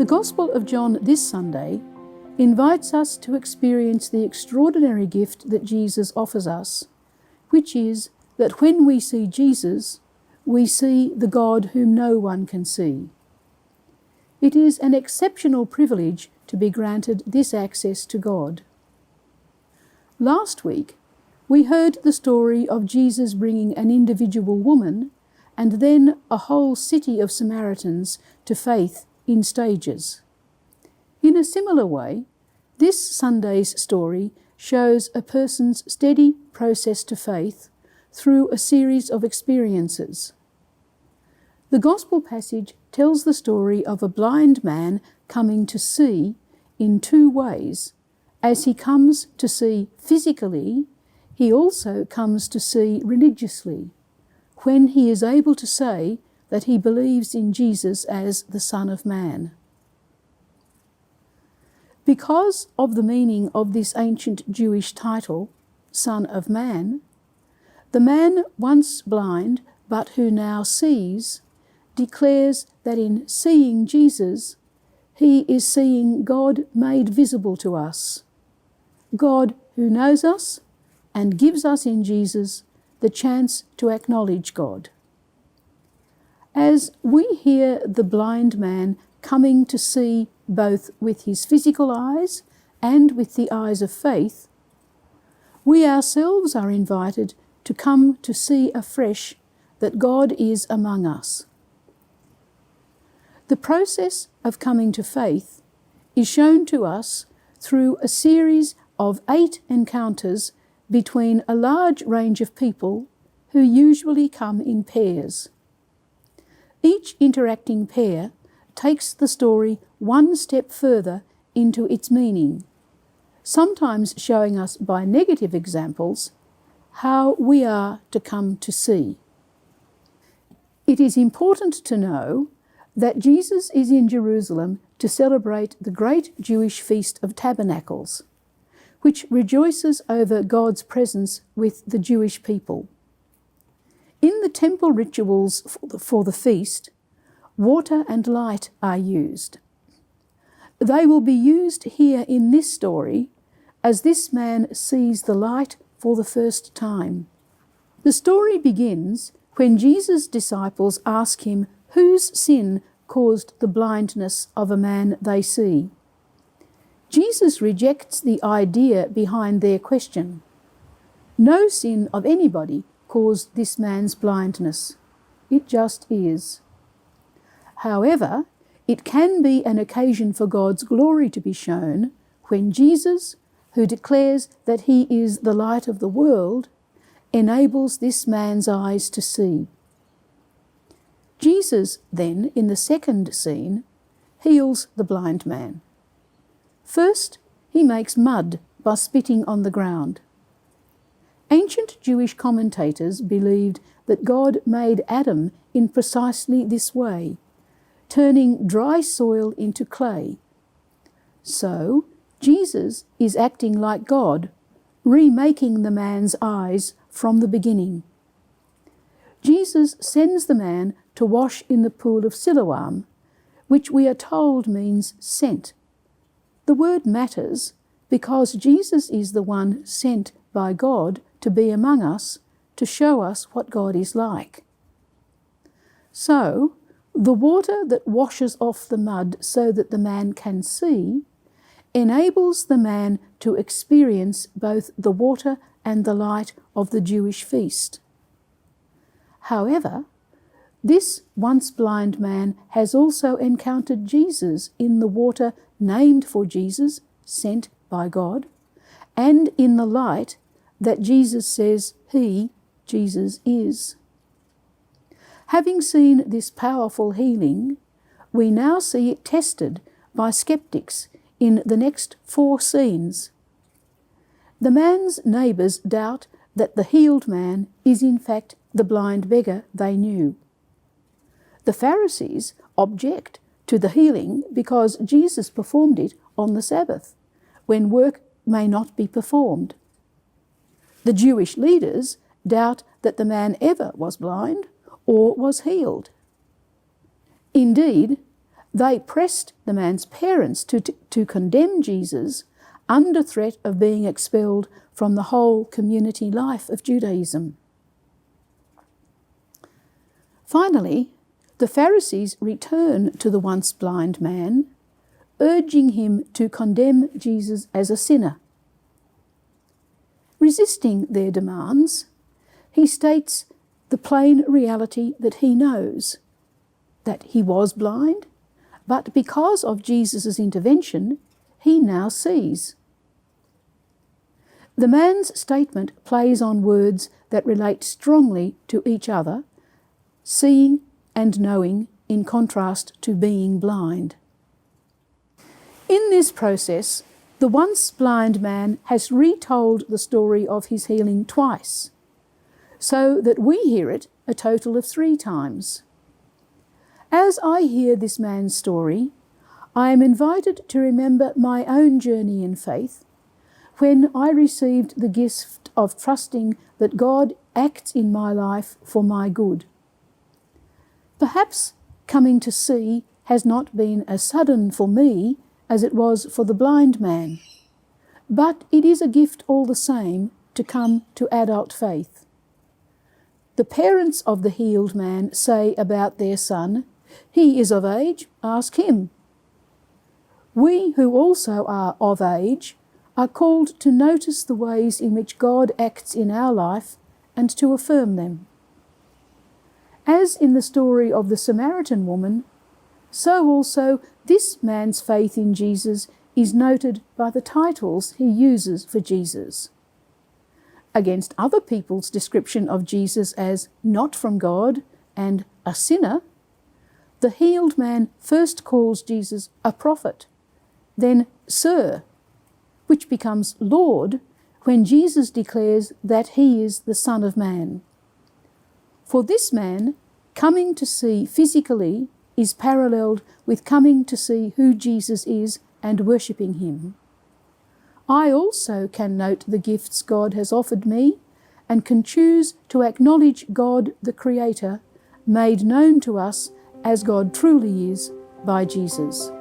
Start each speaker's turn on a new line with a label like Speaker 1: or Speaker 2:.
Speaker 1: The Gospel of John this Sunday invites us to experience the extraordinary gift that Jesus offers us, which is that when we see Jesus, we see the God whom no one can see. It is an exceptional privilege to be granted this access to God. Last week, we heard the story of Jesus bringing an individual woman and then a whole city of Samaritans to faith in stages. In a similar way, this Sunday's story shows a person's steady process to faith through a series of experiences. The Gospel passage tells the story of a blind man coming to see in two ways. As he comes to see physically, he also comes to see religiously, when he is able to say that he believes in Jesus as the Son of Man. Because of the meaning of this ancient Jewish title, Son of Man, the man once blind but who now sees declares that in seeing Jesus, he is seeing God made visible to us, God who knows us and gives us in Jesus the chance to acknowledge God. As we hear the blind man coming to see both with his physical eyes and with the eyes of faith, we ourselves are invited to come to see afresh that God is among us. The process of coming to faith is shown to us through a series of 8 encounters between a large range of people who usually come in pairs. Each interacting pair takes the story one step further into its meaning, sometimes showing us by negative examples how we are to come to see. It is important to know that Jesus is in Jerusalem to celebrate the great Jewish Feast of Tabernacles, which rejoices over God's presence with the Jewish people. In the temple rituals for the feast, water and light are used. They will be used here in this story as this man sees the light for the first time. The story begins when Jesus' disciples ask him whose sin caused the blindness of a man they see. Jesus rejects the idea behind their question. No sin of anybody caused this man's blindness. It just is. However, it can be an occasion for God's glory to be shown when Jesus, who declares that he is the light of the world, enables this man's eyes to see. Jesus then, in the second scene, heals the blind man. First, he makes mud by spitting on the ground. Ancient Jewish commentators believed that God made Adam in precisely this way, turning dry soil into clay. So, Jesus is acting like God, remaking the man's eyes from the beginning. Jesus sends the man to wash in the pool of Siloam, which we are told means sent. The word matters because Jesus is the one sent by God to be among us, to show us what God is like. So, the water that washes off the mud so that the man can see enables the man to experience both the water and the light of the Jewish feast. However, this once blind man has also encountered Jesus in the water named for Jesus, sent by God, and in the light that Jesus says he, Jesus, is. Having seen this powerful healing, we now see it tested by skeptics in the next 4 scenes. The man's neighbours doubt that the healed man is in fact the blind beggar they knew. The Pharisees object to the healing because Jesus performed it on the Sabbath, when work may not be performed. The Jewish leaders doubt that the man ever was blind or was healed. Indeed, They pressed the man's parents to condemn Jesus under threat of being expelled from the whole community life of Judaism. Finally, the Pharisees return to the once blind man, urging him to condemn Jesus as a sinner. Resisting their demands, he states the plain reality that he knows, that he was blind, but because of Jesus' intervention, he now sees. The man's statement plays on words that relate strongly to each other, seeing and knowing in contrast to being blind. In this process, the once blind man has retold the story of his healing twice, so that we hear it a total of 3 times. As I hear this man's story, I am invited to remember my own journey in faith when I received the gift of trusting that God acts in my life for my good. Perhaps coming to see has not been as sudden for me as it was for the blind man, but it is a gift all the same to come to adult faith. The parents of the healed man say about their son, "He is of age, ask him." We who also are of age are called to notice the ways in which God acts in our life and to affirm them. As in the story of the Samaritan woman, so also this man's faith in Jesus is noted by the titles he uses for Jesus. Against other people's description of Jesus as not from God and a sinner, the healed man first calls Jesus a prophet, then Sir, which becomes Lord when Jesus declares that he is the Son of Man. For this man, coming to see physically is paralleled with coming to see who Jesus is and worshipping him. I also can note the gifts God has offered me and can choose to acknowledge God the Creator, made known to us as God truly is by Jesus.